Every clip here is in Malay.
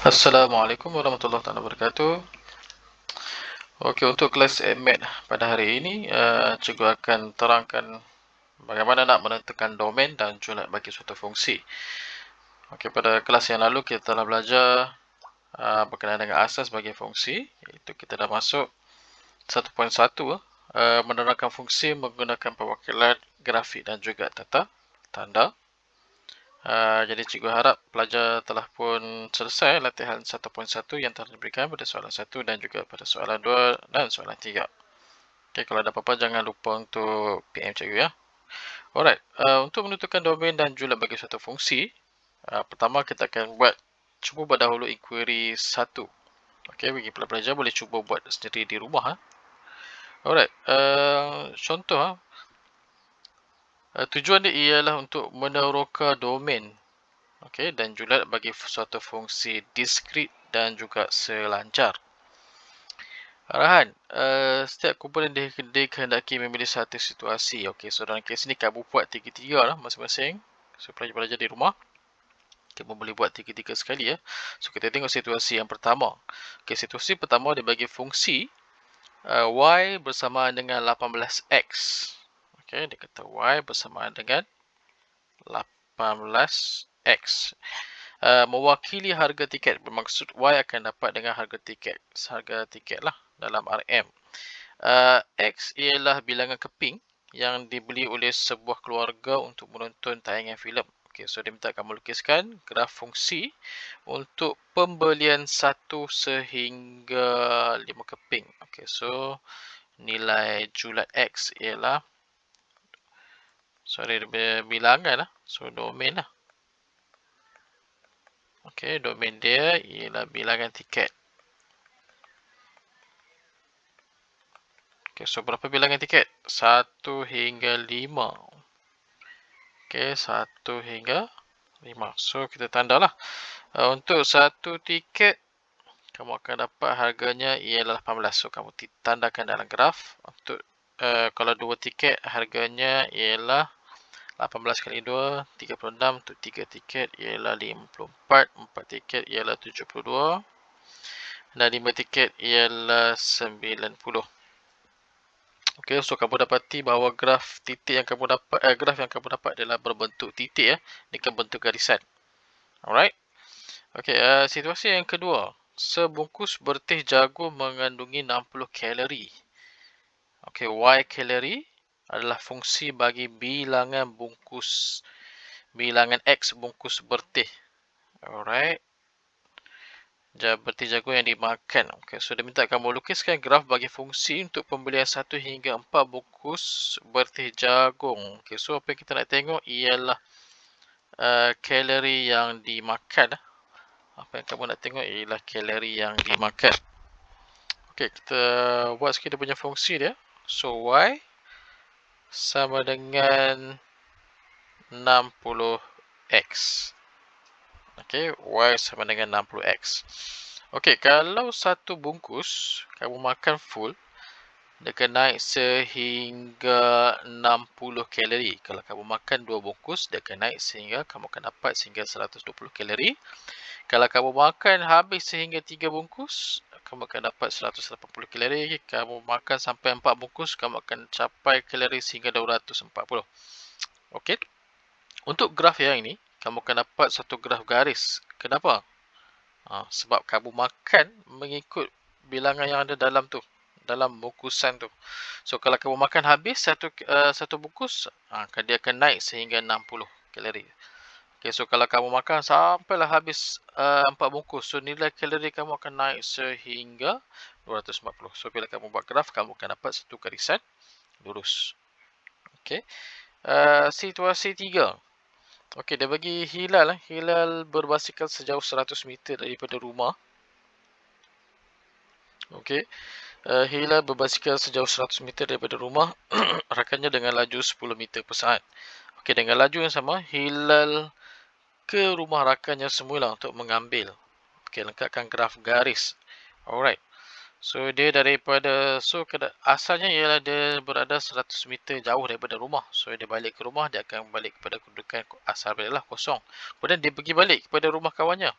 Assalamualaikum warahmatullahi wabarakatuh. Okey, untuk kelas MAT pada hari ini, cikgu akan terangkan bagaimana nak menentukan domain dan julat bagi suatu fungsi. Okey, pada kelas yang lalu kita telah belajar berkenaan dengan asas bagi fungsi, iaitu kita dah masuk 1.1, menerangkan fungsi menggunakan perwakilan grafik dan juga tanda. Jadi cikgu harap pelajar telah pun selesai latihan 1.1 yang telah diberikan pada soalan 1 dan juga pada soalan 2 dan soalan 3. Okey, kalau ada apa-apa jangan lupa untuk PM cikgu ya. Alright, untuk menentukan domain dan julat bagi suatu fungsi, pertama kita akan cuba buat dahulu inquiry 1. Okey, bagi pelajar boleh cuba buat sendiri di rumah. Alright, contoh tujuan dia ialah untuk meneroka domain, okey, dan julat bagi suatu fungsi diskrit dan juga selancar. Arahan, setiap kumpulan dikehendaki memilih satu situasi. Okey, so dalam kes ni kamu buat tiga-tiga lah masing-masing. So pelajar-pelajar di rumah, kamu boleh buat tiga-tiga sekali ya. So kita tengok situasi yang pertama. Okey, situasi pertama dia bagi fungsi y bersamaan dengan 18x. Okey, dia kata y bersamaan dengan 18x. Mewakili harga tiket. Bermaksud Y akan dapat dengan harga tiket lah dalam RM. X ialah bilangan keping yang dibeli oleh sebuah keluarga untuk menonton tayangan filem. Okey, so dia minta kamu lukiskan graf fungsi untuk pembelian 1 sehingga 5 keping. Okey, so nilai julat X ialah bilangan lah. So domain lah. Okey, domain dia ialah bilangan tiket. Okey, so berapa bilangan tiket? 1 hingga 5. Okey, 1 hingga 5. So kita tandalah. Untuk 1 tiket, kamu akan dapat harganya ialah 18. So kamu tandakan dalam graf. Untuk kalau 2 tiket, harganya ialah 18 kali 2, 36. Untuk 3 tiket ialah 54. 4 tiket ialah 72. Dan 5 tiket ialah 90. Okey, so kamu dapati bahawa graf yang kamu dapat adalah berbentuk titik ya, dengan bentuk garisan. Alright. Okey, situasi yang kedua. Sebungkus berteh jagung mengandungi 60 kalori. Okey, Y kalori adalah fungsi bagi bilangan X bungkus berteh. Alright. Berteh jagung yang dimakan. Okey, so dia minta kamu lukiskan graf bagi fungsi untuk pembelian 1 hingga 4 bungkus berteh jagung. Okey, so apa yang kita nak tengok ialah kalori yang dimakan. Apa yang kamu nak tengok ialah kalori yang dimakan. Okey, kita buat sikit dia punya fungsi dia. So Y sama dengan 60x. Okey, Y sama dengan 60x. Okey, kalau satu bungkus kamu makan full, dia akan naik sehingga 60 kalori. Kalau kamu makan 2 bungkus, dia akan naik sehingga kamu akan dapat sehingga 120 kalori. Kalau kamu makan habis sehingga 3 bungkus, kamu akan dapat 180 kalori. Kamu makan sampai 4 bungkus, kamu akan capai kalori sehingga 240. Okey. Untuk graf yang ini, kamu akan dapat satu graf garis. Kenapa? Sebab kamu makan mengikut bilangan yang ada dalam tu, dalam bungkusan tu. So kalau kamu makan habis satu bungkus, dia akan naik sehingga 60 kalori. Okey, so kalau kamu makan sampailah habis 4 bungkus, so nilai kalori kamu akan naik sehingga 240. So bila kamu buat graf, kamu akan dapat satu garisan lurus. Okey. Situasi 3. Okey, dia bagi hilal. Hilal berbasikal sejauh 100 meter daripada rumah. Okey. Hilal berbasikal sejauh 100 meter daripada rumah. Rakannya dengan laju 10 meter per saat. Okey, dengan laju yang sama, Hilal ke rumah rakannya semula untuk mengambil. Okey, lengkapkan graf garis. Alright. So dia asalnya ialah dia berada 100 meter jauh daripada rumah. So dia balik ke rumah, dia akan balik kepada kedudukan asal baliklah kosong. Kemudian dia pergi balik kepada rumah kawannya.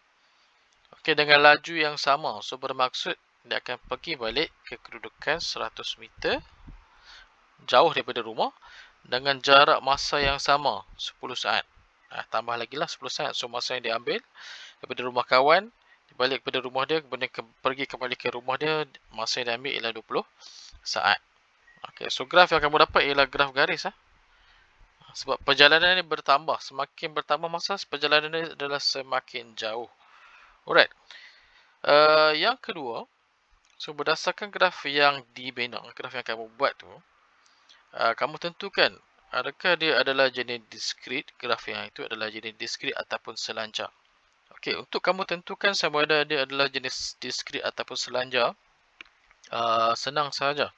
Okay, dengan laju yang sama. So, bermaksud dia akan pergi balik ke kedudukan 100 meter jauh daripada rumah dengan jarak masa yang sama, 10 saat. Tambah lagi lah 10 saat. So, masa yang dia ambil daripada rumah kawan, balik kepada rumah dia, kemudian pergi kembali ke rumah dia, masa yang dia ambil ialah 20 saat. Okay, so graf yang kamu dapat ialah graf garis. Sebab perjalanan ini bertambah. Semakin bertambah masa, perjalanan ini adalah semakin jauh. Alright. Yang kedua, so berdasarkan graf yang dibina, graf yang kamu buat tu, kamu tentukan adakah dia adalah jenis diskrit, graf yang itu adalah jenis diskrit ataupun selanjar. Okey, untuk kamu tentukan sama ada dia adalah jenis diskrit ataupun selanjar, senang sahaja.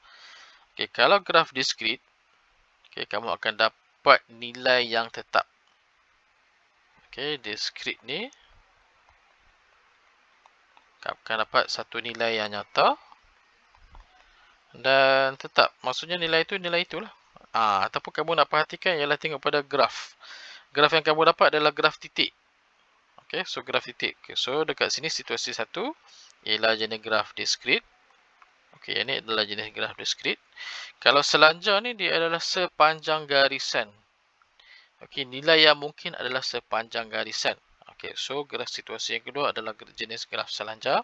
Okey, kalau graf diskrit, okey, kamu akan dapat nilai yang tetap. Okey, diskrit ni kamu akan dapat satu nilai yang nyata dan tetap. Maksudnya nilai itu nilai itulah. Ataupun kamu nak perhatikan ialah tengok pada graf. Graf yang kamu dapat adalah graf titik. Okey, so graf titik. Okay, so dekat sini situasi 1 ialah jenis graf diskrit. Okey, ini adalah jenis graf diskrit. Kalau selanjar ni dia adalah sepanjang garisan. Okey, nilai yang mungkin adalah sepanjang garisan. Okey, so graf situasi yang kedua adalah jenis graf selanjar.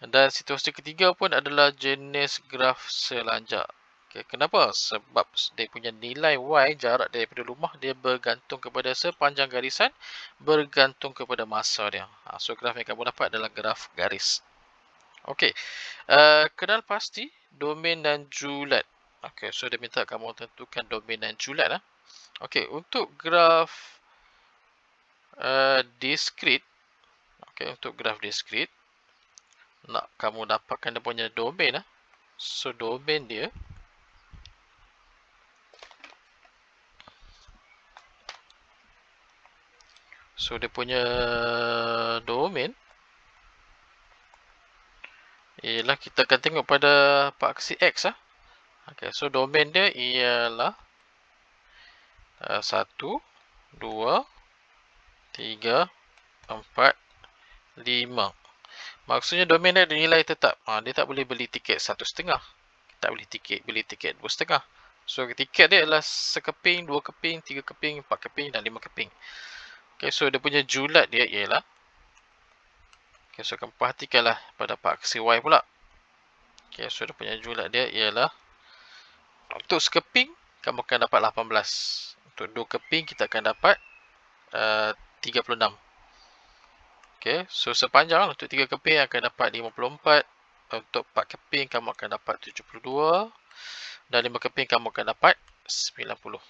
Dan situasi ketiga pun adalah jenis graf selanjar. Okay, kenapa? Sebab dia punya nilai Y, jarak daripada rumah, dia bergantung kepada sepanjang garisan, bergantung kepada masa dia. So, graf yang kamu dapat adalah graf garis. Okey, kenal pasti domain dan julat. Okey, so dia minta kamu tentukan domain dan julat. Okey, untuk graf diskrit, okey, untuk graf diskrit, nak kamu dapatkan dia punya domain. So, domain dia punya domain ialah kita akan tengok pada paksi X. Okay, so domain dia ialah 1, 2, 3, 4, 5. Maksudnya domain dia ada nilai tetap. Dia tak boleh beli tiket 1.5. Tak boleh beli tiket 2.5. So tiket dia adalah sekeping, 2 keping, 3 keping, 4 keping dan 5 keping. Okay, so dia punya julat dia ialah, okay, so kamu perhatikanlah pada paksi Y pula. Okay, so dia punya julat dia ialah, untuk sekeping kamu akan dapat 18. Untuk 2 keping kita akan dapat 36. Okay, so sepanjang untuk 3 keping akan dapat 54. Untuk 4 keping kamu akan dapat 72. Dan 5 keping kamu akan dapat 90.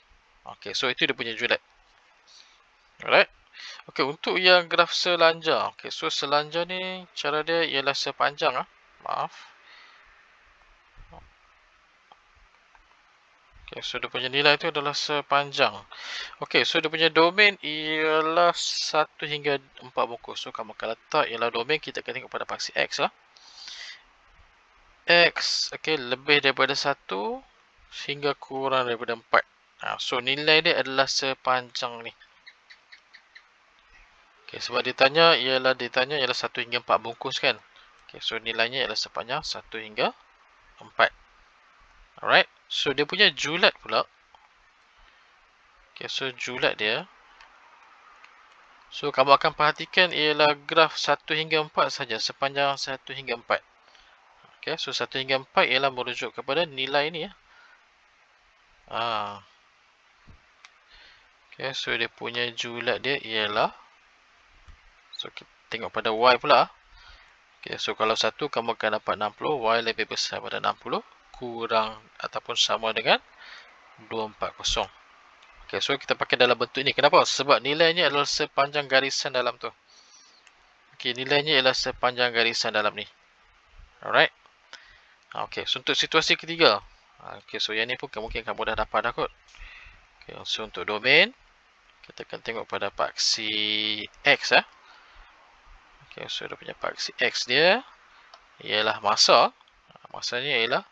Okay, so itu dia punya julat. Alright. Okay, untuk yang graf selanjar. Okay, so selanjar ni cara dia ialah sepanjang. Maaf. Okay, so dia punya nilai itu adalah sepanjang. Okay, so dia punya domain ialah 1 hingga 4 bungkus. So, kamu akan letak ialah domain, kita akan tengok pada paksi X lah. X, okay, lebih daripada 1 hingga kurang daripada 4. So, nilai dia adalah sepanjang ni. Okay, sebab ditanya ialah 1 hingga 4 bungkus kan. Okay, so nilainya ialah sepanjang 1 hingga 4. Alright, so dia punya julat pula. Okay, so julat dia, so kamu akan perhatikan ialah graf 1 hingga 4 saja, sepanjang 1 hingga 4. Okay, so 1 hingga 4 ialah merujuk kepada nilai ni ya. Okay, so dia punya julat dia ialah, so kita tengok pada Y pula. Okay, so kalau 1 kamu akan dapat 60, Y lebih besar pada 60, kurang ataupun sama dengan 240. Okay, so kita pakai dalam bentuk ni. Kenapa? Sebab nilainya adalah sepanjang garisan dalam tu. Okay, nilainya ialah sepanjang garisan dalam ni. Alright. Okay, so untuk situasi ketiga. Okay, so yang ni pun mungkin kamu dah dapat dah kot. Okay, so untuk domain, kita akan tengok pada paksi X. Okay, so dia punya paksi X dia ialah masa. Masanya ialah,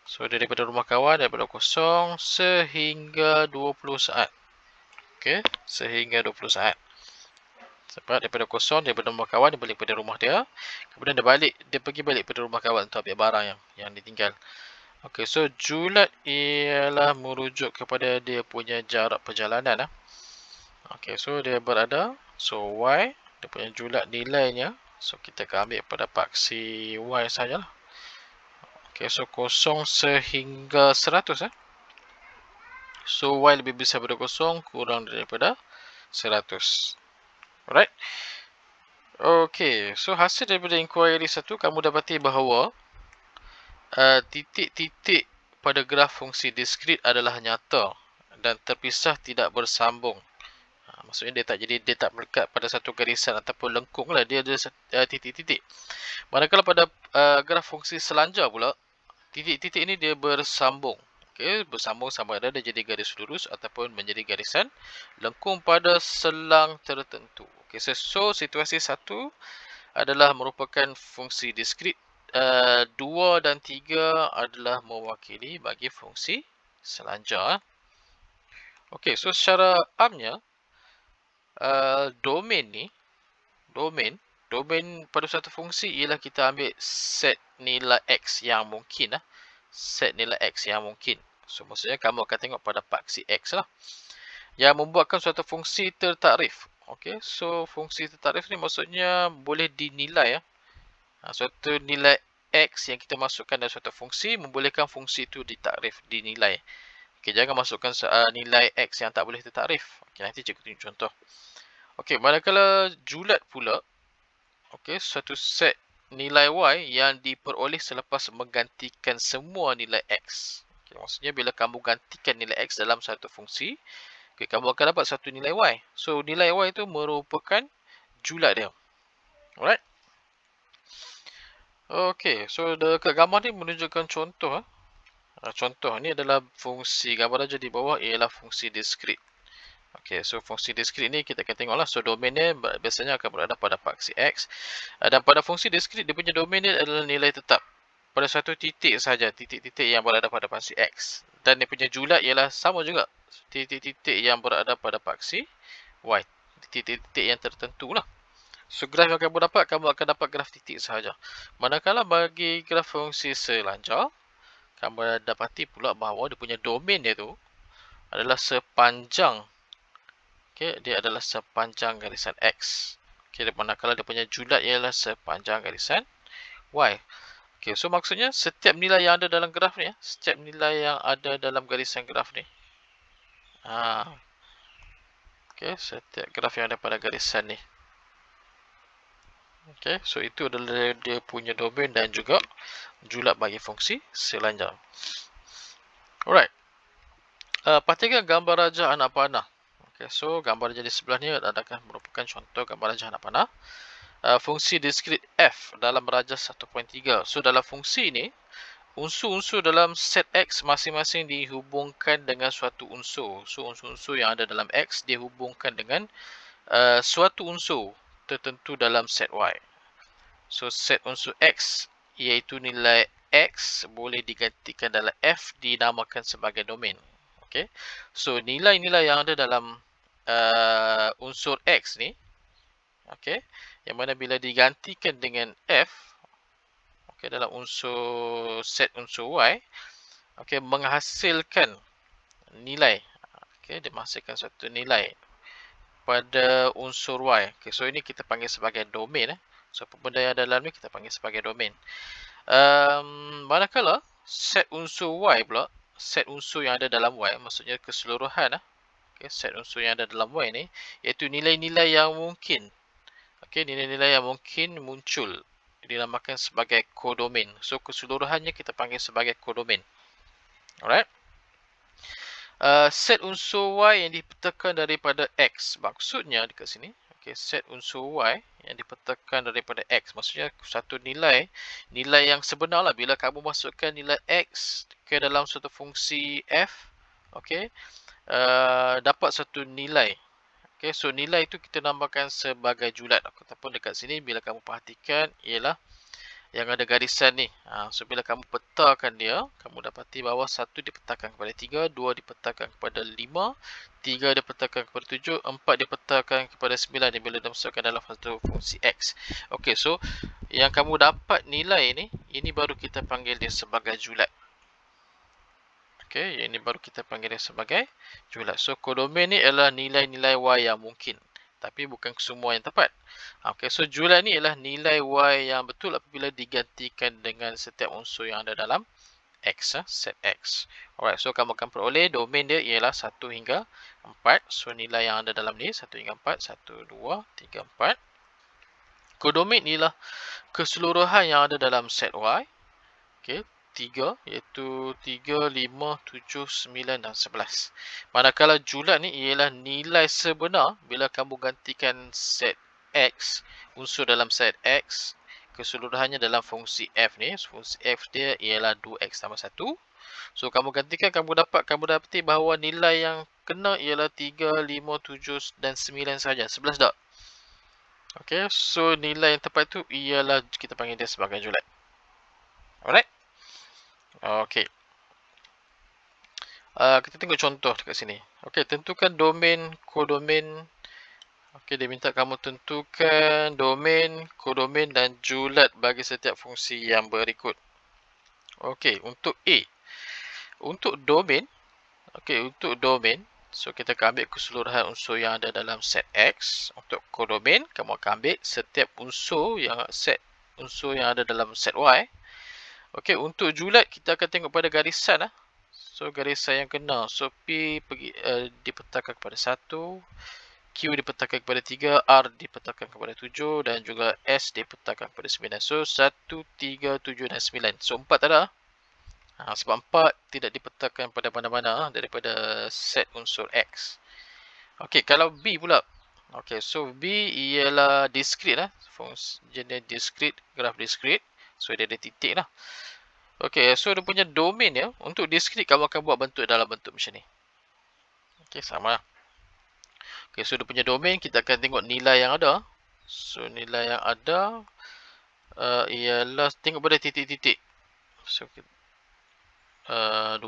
so daripada rumah kawan, daripada 0 sehingga 20 saat. Okay, sehingga 20 saat. Sebab daripada kosong, daripada rumah kawan, dia balik pada rumah dia. Kemudian dia pergi balik pada rumah kawan untuk ambil barang yang ditinggal. Okey, so julat ialah merujuk kepada dia punya jarak perjalanan. Okey, so dia berada. So Y, dia punya julat nilainya. So kita akan ambil pada paksi Y sajalah. Okey, so kosong sehingga 100. So Y lebih besar daripada kosong, kurang daripada 100. Alright. Okey, so hasil daripada inquiry 1, kamu dapati bahawa titik-titik pada graf fungsi diskrit adalah nyata dan terpisah, tidak bersambung. Maksudnya dia tak melekat pada satu garisan ataupun lengkung lah, dia ada titik-titik. Manakala pada graf fungsi selanjar pula, titik-titik ini dia bersambung. Okey, bersambung sama ada dia jadi garis lurus ataupun menjadi garisan lengkung pada selang tertentu. Okey, so situasi 1 adalah merupakan fungsi diskrit. 2 dan 3 adalah mewakili bagi fungsi selanjar. Okey, so secara amnya, domain pada satu fungsi ialah kita ambil set nilai X yang mungkin. Set nilai X yang mungkin. So, maksudnya kamu akan tengok pada paksi X lah. Yang membuatkan suatu fungsi tertakrif. Okey, so fungsi tertakrif ni maksudnya boleh dinilai. Suatu nilai X yang kita masukkan dalam suatu fungsi membolehkan fungsi itu ditakrif, dinilai. Okey, jangan masukkan nilai X yang tak boleh tertakrif. Okey, nanti cikgu tunjuk contoh. Okey, manakala julat pula, okey, suatu set nilai Y yang diperoleh selepas menggantikan semua nilai X. Okay, maksudnya bila kamu gantikan nilai X dalam satu fungsi, okay, kamu akan dapat satu nilai Y. So, nilai Y itu merupakan julat dia. Alright. Okey, so dekat gambar ni menunjukkan contoh. Contoh ni adalah fungsi, gambar aja di bawah ialah fungsi diskrit. Okey, so fungsi diskrit ni kita akan tengoklah. So domain dia biasanya akan berada pada paksi X. Dan pada fungsi diskrit, dia punya domain dia adalah nilai tetap pada satu titik saja, titik-titik yang berada pada paksi X. Dan dia punya julat ialah sama juga, titik-titik yang berada pada paksi Y. Titik-titik yang tertentu lah. So graf yang kamu akan dapat graf titik sahaja. Manakala bagi graf fungsi selanjar, kamu dapati pula bahawa dia punya domain dia tu adalah sepanjang, okay, dia adalah sepanjang garisan X. Okay, manakala dia punya julat ialah sepanjang garisan Y. Okay, so maksudnya setiap nilai yang ada dalam graf ni, setiap nilai yang ada dalam garisan graf ni, okay, setiap graf yang ada pada garisan ni, okay, so itu adalah dia punya domain dan juga julat bagi fungsi selanjar. Alright. Perhatikan gambar raja anak panah. Okay, so gambar raja di sebelah ni adalah merupakan contoh gambar raja anak panah. Fungsi diskrit F dalam raja 1.3. So dalam fungsi ini, unsur-unsur dalam set X masing-masing dihubungkan dengan suatu unsur. So unsur-unsur yang ada dalam X dihubungkan dengan suatu unsur tertentu dalam set Y. So set unsur X iaitu nilai X boleh digantikan dalam F, dinamakan sebagai domain. Okay. So nilai-nilai yang ada dalam unsur X ni, okay, yang mana bila digantikan dengan F, okay, dalam set unsur Y, okay, menghasilkan nilai, okay, dia menghasilkan satu nilai pada unsur Y. Okay, so ini kita panggil sebagai domain. So apa benda yang ada dalam ni kita panggil sebagai domain. Manakala set unsur Y pula, set unsur yang ada dalam Y, maksudnya keseluruhan, okay, set unsur yang ada dalam Y ni, iaitu nilai-nilai yang mungkin, okay, nilai-nilai yang mungkin muncul, dinamakan sebagai kodomain. So keseluruhannya kita panggil sebagai kodomain. Alright. Set unsur Y yang dipetakan daripada X, maksudnya dekat sini, okay, set unsur Y yang dipetakan daripada X, maksudnya satu nilai yang sebenar lah. Bila kamu masukkan nilai X ke dalam satu fungsi F, okay, dapat satu nilai. Okay, so nilai itu kita namakan sebagai julat. Ataupun dekat sini bila kamu perhatikan ialah yang ada garisan ni. So bila kamu petakan dia, kamu dapati bahawa 1 dipetakan kepada 3, 2 dipetakan kepada 5, 3 dipetakan kepada 7, 4 dipetakan kepada 9 ni bila dimasukkan dalam satu fungsi X. Okey, so yang kamu dapat nilai ni, ini baru kita panggil dia sebagai julat. Okey, ini baru kita panggil dia sebagai julat. So kodomen ni adalah nilai-nilai Y yang mungkin, tapi bukan semua yang tepat. Okey, so julat ni adalah nilai Y yang betul apabila digantikan dengan setiap unsur yang ada dalam X, set X. Alright, so kamu akan peroleh domain dia ialah 1 hingga 4. So nilai yang ada dalam ni 1 hingga 4, 1, 2, 3, 4. Kodomen ialah keseluruhan yang ada dalam set Y. Okey, 3 iaitu 3, 5, 7, 9 dan 11. Manakala julat ni ialah nilai sebenar bila kamu gantikan set X, unsur dalam set X, keseluruhannya dalam fungsi F ni. Fungsi F dia ialah 2X tambah 1. So kamu gantikan, kamu dapati bahawa nilai yang kena ialah 3, 5, 7 dan 9 saja. 11 tak? Okey, so nilai yang tepat tu ialah kita panggil dia sebagai julat. Alright? Okey. Kita tengok contoh dekat sini. Okey, tentukan domain, kodomen. Okey, dia minta kamu tentukan domain, kodomen dan julat bagi setiap fungsi yang berikut. Okey, untuk A. Untuk domain, so kita akan ambil keseluruhan unsur yang ada dalam set X. Untuk kodomen, kamu akan ambil setiap unsur yang ada dalam set Y. Okey, untuk julat kita akan tengok pada garisan . So garisan yang kena. So P dipetakan kepada 1, Q dipetakan kepada 3, R dipetakan kepada 7 dan juga S dipetakan kepada 9. So 1, 3, 7 dan 9. So 4 tak ada. Sebab 4 tidak dipetakan pada mana-mana daripada set unsur X. Okey, kalau B pula. Okey, so B ialah discrete . Fungsi jenis discrete, graf discrete. So dia ada titik lah. Okey, so dia punya domain dia, untuk discrete kamu akan buat bentuk dalam bentuk macam ni. Okey, sama lah. Okey, so dia punya domain, kita akan tengok nilai yang ada. So nilai yang ada ialah, tengok pada titik-titik. So 2.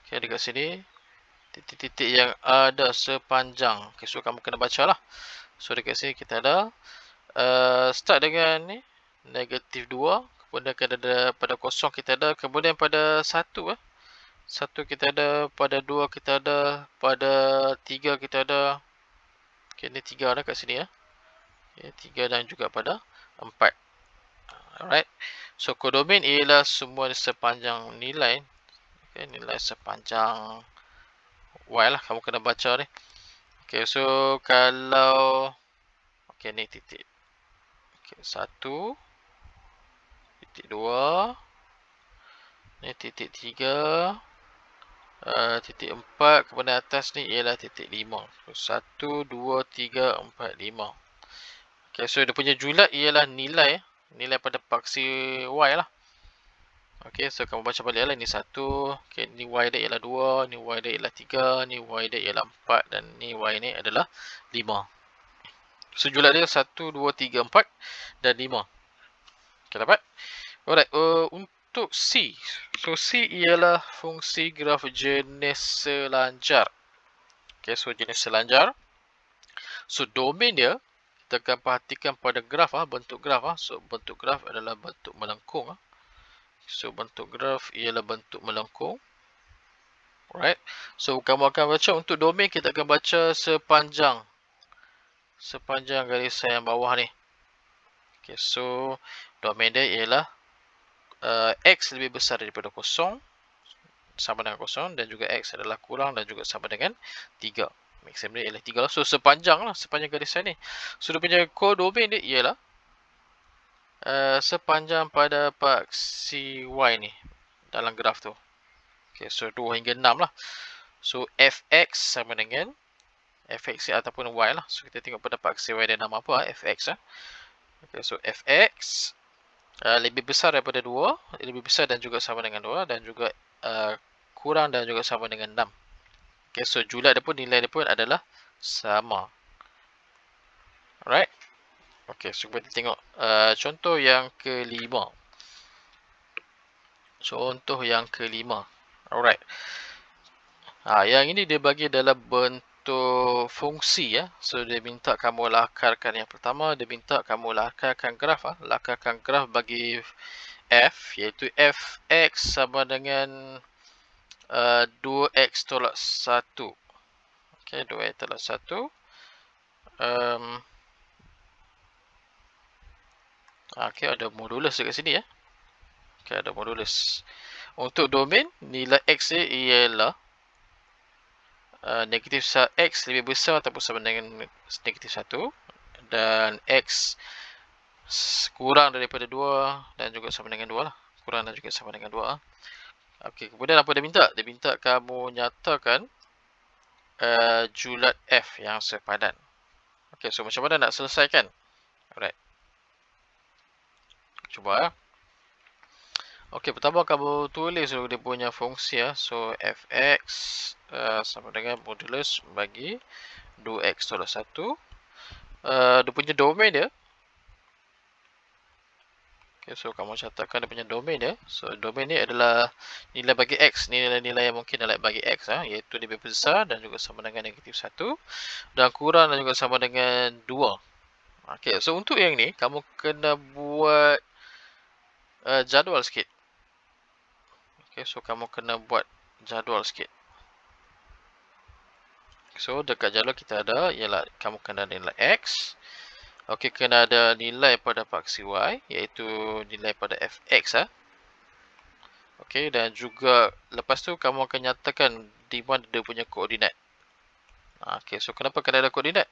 Okey, dekat sini titik-titik yang ada sepanjang. Okey, so kamu kena baca lah. So dekat sini kita ada start dengan ni negatif 2. Kemudian ada pada kosong kita ada, kemudian pada 1 1 kita ada, pada 2 kita ada, pada 3 kita ada. Okey, ni 3 dah kat sini . Okey, 3 dan juga pada 4. Alright. So kodomen ialah semua sepanjang nilai. Okey, nilai sepanjang Y lah, kamu kena baca ni. Okey, so kalau okey, ni titik. Okey, 1, titik 2, ni titik 3, titik 4, kemudian atas ni ialah titik 5. So 1, 2, 3, 4, 5. Okey, so dia punya julat ialah nilai pada paksi Y lah. Okey, so kamu baca balik lah. Ni 1, okey, ni Y dia ialah 2, ni Y dia ialah 3, ni Y dia ialah 4 dan ni Y ni adalah 5. So julat dia 1, 2, 3, 4 dan 5. Okey, dapat? Alright, untuk C. So C ialah fungsi graf jenis selanjar. Okey, so jenis selanjar. So domain dia, kita akan perhatikan pada graf bentuk graf . So bentuk graf adalah bentuk melengkung . So bentuk graf ialah bentuk melengkung. Alright. So kamu akan baca untuk domain, kita akan baca sepanjang garisan yang bawah ni. Okay, so domain dia ialah X lebih besar daripada kosong, sama dengan kosong, dan juga X adalah kurang dan juga sama dengan 3. Maksimum dia ialah 3 lah. So sepanjang garisan ni. So dia punya kodomen dia ialah sepanjang pada paksi Y ni dalam graf tu. Okay, so 2 hingga 6 lah. So Fx sama dengan Fx ataupun Y lah. So kita tengok pada paksi Y dia nama apa, Fx . Okay, so Fx lebih besar daripada 2, lebih besar dan juga sama dengan 2, dan juga kurang dan juga sama dengan 6. Okay, so julat dia pun, nilai dia pun adalah sama. Alright. Okey, so kita tengok contoh yang kelima. Contoh yang kelima. Alright. Yang ini dia bagi dalam bentuk fungsi ya. So dia minta kamu lakarkan yang pertama, dia minta kamu lakarkan graf lakarkan graf bagi f, iaitu fx sama dengan 2x tolak 1. Okey, 2x tolak 1. Okey, ada modulus dekat sini ya. Okey, ada modulus. Untuk domain, nilai x dia ialah negatif x lebih besar ataupun sama dengan negatif 1 dan x kurang daripada 2 dan juga sama dengan 2 lah. Kurang dan juga sama dengan 2. Okey, kemudian apa dia minta? Dia minta kamu nyatakan julat f yang sepadan. Okey, so macam mana nak selesaikan? Alright. Cuba ya. Okey, pertama kamu tulis dulu dia punya fungsi ya. So fx sama dengan modulus bagi 2x tolak 1. Dia punya domain dia. Okay, so kamu catatkan dia punya domain dia. So domain ni adalah nilai bagi x, nilai-nilai yang mungkin nilai bagi x iaitu lebih besar dan juga sama dengan negatif 1 dan kurang dan juga sama dengan 2. Okay, so untuk yang ni kamu kena buat jadual sikit. Okay, so kamu kena buat jadual sikit. So dekat jadual kita ada ialah kamu kena ada nilai x. Okey, kena ada nilai pada paksi y, iaitu nilai pada fx Okey, dan juga lepas tu kamu akan nyatakan di mana dia punya koordinat. Okey, so kenapa kena ada koordinat?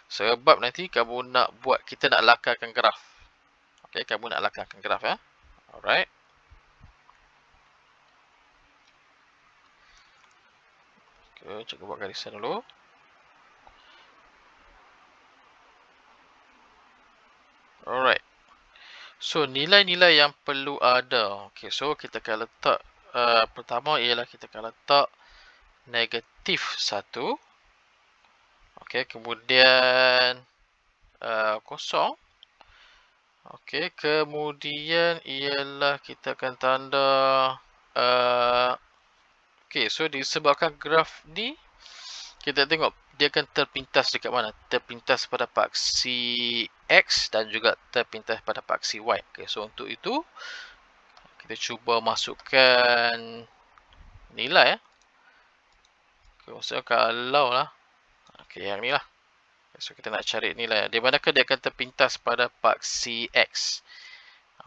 Sebab nanti kamu nak buat, kita nak lakarkan graf. Okey, kamu nak lakarkan graf ya. Alright. Okay, cikgu buat garisan dulu. Alright. So, nilai-nilai yang perlu ada. Okay, so kita akan letak, pertama ialah kita akan letak negatif 1. Okay, kemudian kosong. Okay, kemudian ialah kita akan tanda, okay, so disebabkan graf ni, kita tengok dia akan terpintas dekat mana? Terpintas pada paksi X dan juga terpintas pada paksi Y. Okay, so untuk itu, kita cuba masukkan nilai. Okay, maksudnya kalau lah. Okay, yang ni lah. Okay, so kita nak cari nilai. Di manakah dia akan terpintas pada paksi X.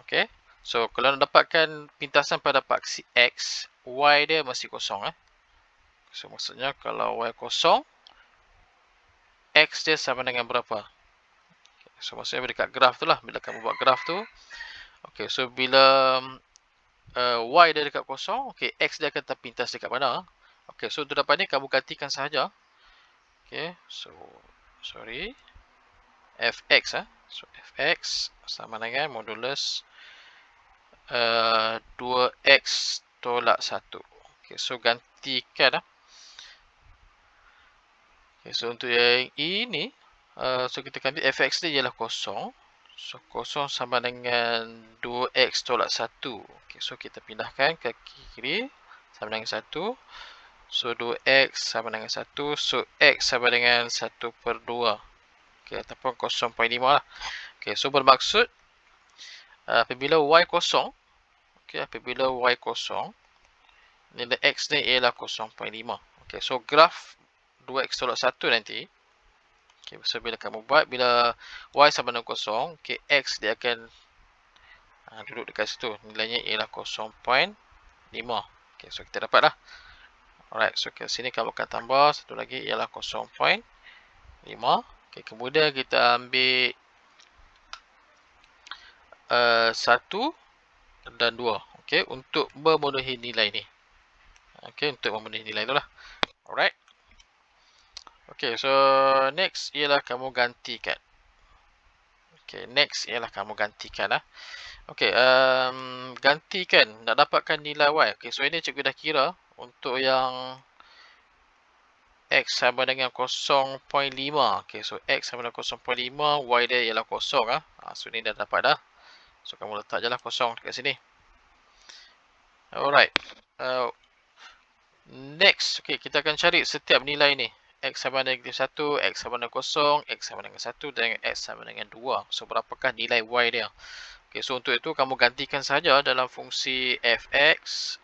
Okay. So, kalau nak dapatkan pintasan pada paksi X, Y dia mesti kosong. So, maksudnya kalau Y kosong, X dia sama dengan berapa? So, maksudnya dekat graf tu lah. Bila kamu buat graf tu. Okay, so bila Y dia dekat kosong, okay, X dia akan terpintas dekat mana? Okay, so untuk dapat ni, kamu gantikan sahaja. Okay, so, sorry. Fx, so Fx sama dengan modulus 2x tolak 1. Okay, so gantikan Okay, so untuk yang ini, so kita akan ambil fx dia ialah kosong. So kosong sama dengan 2x tolak 1. Okay, so kita pindahkan ke kiri sama dengan 1. So 2x sama dengan 1. So x sama dengan 1/2. Okay, ataupun 0.5 lah. Okay, so bermaksud apabila y kosong, okay, apabila y kosong, nilai x ni ialah 0.5. Okay, so graf 2x tolak 1 nanti. Okay, so bila kamu buat, bila y sama dengan 0, okay, x dia akan duduk dekat situ. Nilainya ialah 0.5. Okay, so kita dapat lah. Alright, so kat sini kamu akan tambah satu lagi ialah 0.5. Okay, kemudian kita ambil 1 dan 2. Okay, untuk memenuhi nilai ni. Okay, untuk memenuhi nilai tu lah. Alright. Okay, so next ialah kamu gantikan. Okay, next ialah kamu gantikan lah. Okay, gantikan. Nak dapatkan nilai y. Okay, so ini cikgu dah kira. Untuk yang X sama dengan 0.5. Okay, so X sama dengan 0.5, Y dia ialah 0 lah. So ni dah dapat dah. So kamu letak je lah 0 dekat sini. Alright. Next, okay, kita akan cari setiap nilai ni. X sama dengan -1, X sama dengan 0, X sama dengan 1 dan X sama dengan 2. So berapakah nilai Y dia? Okay, so untuk itu kamu gantikan saja dalam fungsi fx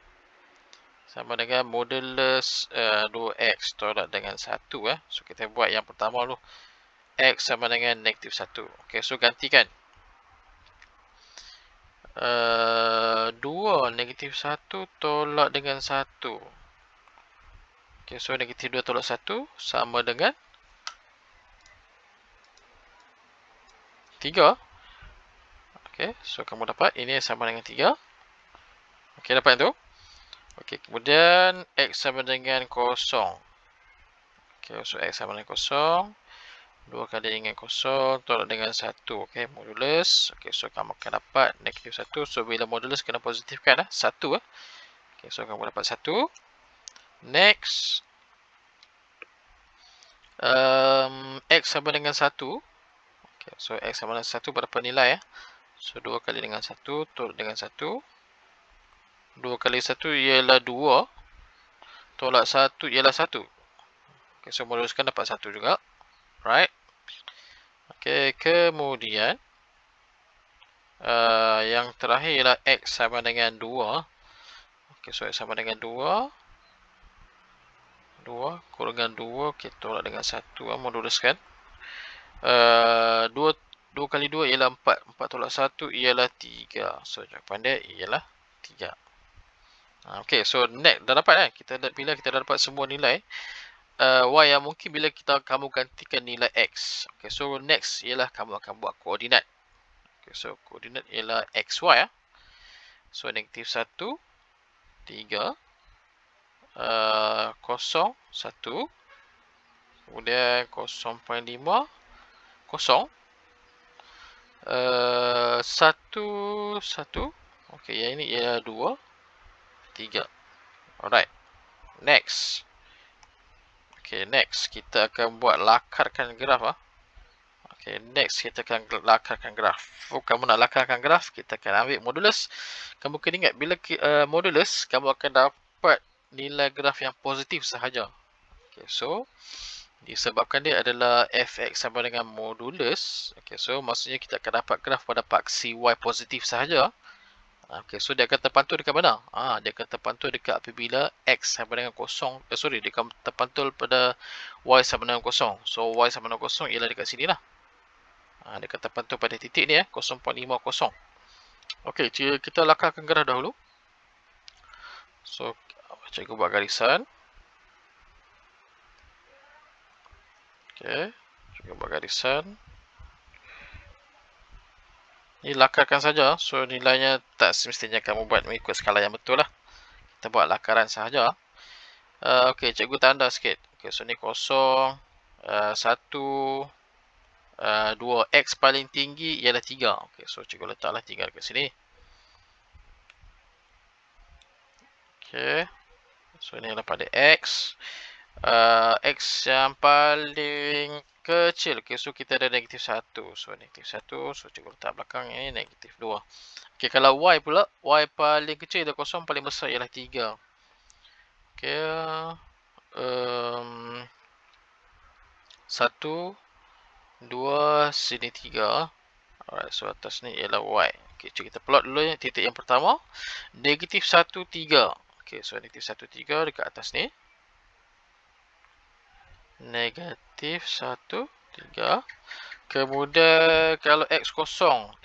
sama dengan modulus 2x tolak dengan 1. So kita buat yang pertama dulu. X sama dengan -1. Okay, so gantikan. 2 -1 tolak dengan 1. Okay, so -2 tolak 1 sama dengan 3. Okay, so kamu dapat ini sama dengan 3. Okay, dapat itu. Okay, kemudian X sama dengan 0. Okay, so X sama dengan 0. 2 kali dengan 0 tolak dengan 1. Okay, modulus. Okay, so kamu akan dapat -1. So bila modulus kena positifkan 1. Okay, so kamu dapat 1. Next. X sama dengan 1. Okay, so X sama dengan 1 berapa nilai? So 2 kali dengan 1 tolak dengan 1. 2 kali 1 ialah 2. Tolak 1 ialah 1. Okay, so moduluskan dapat 1 juga. Right. Okay, kemudian yang terakhir ialah X sama dengan 2. Okay, so X sama dengan 2. 2 kurang 2. Okay, tolak dengan 1. Moduluskan. 2 kali 2 ialah 4. 4 tolak 1 ialah 3. So jawapan dia ialah 3. Okay, so next dah dapat kita bila kita dah dapat semua nilai Y yang mungkin bila kamu gantikan nilai X. Okay, so next ialah kamu akan buat koordinat. Okay, so koordinat ialah XY. So -1, 3, 0, 1, kemudian 0.5, 0, 1, 1. Okay, yang ini ialah 2, 3. Alright. Next. Okay, next kita akan buat lakarkan graf. Okay, next kita akan lakarkan graf. Kamu nak lakarkan graf, kita akan ambil modulus. Kamu kena ingat bila modulus, kamu akan dapat nilai graf yang positif sahaja. Okay, so disebabkan dia adalah fx sama dengan modulus. Okay, so maksudnya kita akan dapat graf pada paksi y positif sahaja. Okay, so dia akan terpantul dekat mana? Dia akan terpantul dekat apabila x sama dengan 0. Dia akan terpantul pada y sama dengan 0. So y sama dengan 0 ialah dekat sini lah. Dia akan terpantul pada titik ni 0.50. Okay, kita lakarkan graf dahulu. So cikgu buat garisan. Okay, cikgu buat garisan. Ini lakarkan saja. So nilainya tak semestinya kamu buat mengikut skala yang betul lah. Kita buat lakaran sahaja. Okay, cikgu tanda sikit. Okay, so ni 0, 1, 2. X paling tinggi ialah 3. Okay, so cikgu letaklah 3 dekat sini. Okay, so ini adalah pada X. X yang paling kecil. Okay, so kita ada -1. So -1. So cikgu letak belakang ini -2. Okay, kalau Y pula. Y paling kecil ialah 0. Paling besar ialah 3. Okay. 1, 2, sini 3. Alright, so atas ni ialah Y. Okay, kita plot dulu titik yang pertama. -1, 3. Okay, so -1, 3 dekat atas ni. -1, 3. Kemudian kalau X kosong.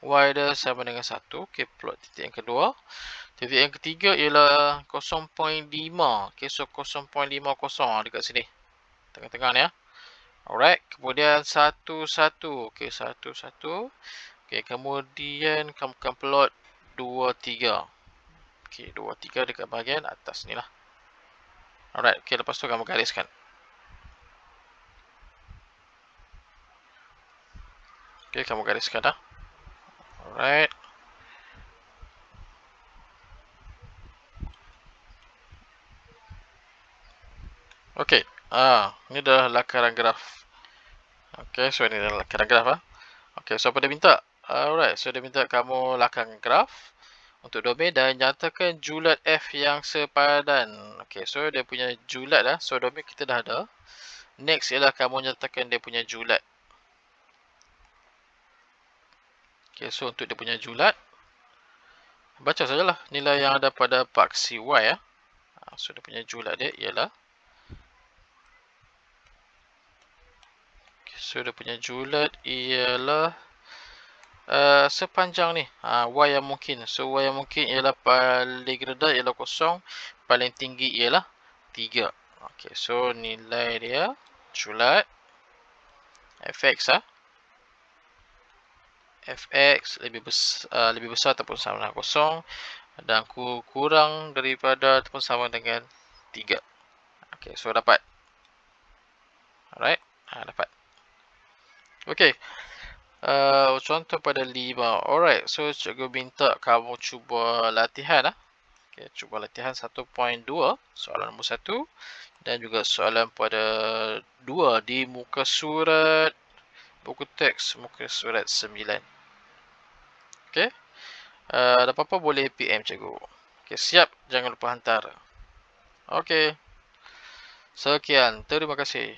Y dia sama dengan 1. Okay, plot titik yang kedua. Titik yang ketiga ialah 0.5. Okay, so 0.50 dekat sini. Tengah-tengah ni Alright, kemudian 1, 1. Okay, 1, 1. Okay, kemudian kamu akan plot 2, 3. Okay, 2, 3 dekat bahagian atas ni lah. Alright, okay, lepas tu kamu gariskan. Okay, kamu gariskan dah. Alright. Ini adalah lakaran graf. Okey, so ini adalah lakaran graf Okey, so apa dia minta? Alright, so dia minta kamu lakarkan graf untuk domain dan nyatakan julat F yang sepadan. Okey, so dia punya julat So domain kita dah ada. Next ialah kamu nyatakan dia punya julat. Okey, so untuk dia punya julat, baca sajalah nilai yang ada pada paksi Y So dia punya julat dia ialah sepanjang ni Y yang mungkin. So Y yang mungkin ialah paling rendah ialah 0, paling tinggi ialah 3. Okey, so nilai dia julat fx fx lebih besar ataupun sama dengan 0 dan kurang daripada ataupun sama dengan 3. Okey, so dapat. Alright, dapat. Okey. Contoh pada 5. Alright, so cikgu minta kamu cuba latihan Okay, cuba latihan 1.2, soalan nombor 1 dan juga soalan pada 2 di muka surat buku teks muka surat 9. Okey. Ada apa-apa boleh PM cikgu. Okey, siap, jangan lupa hantar. Okey. Sekian, terima kasih.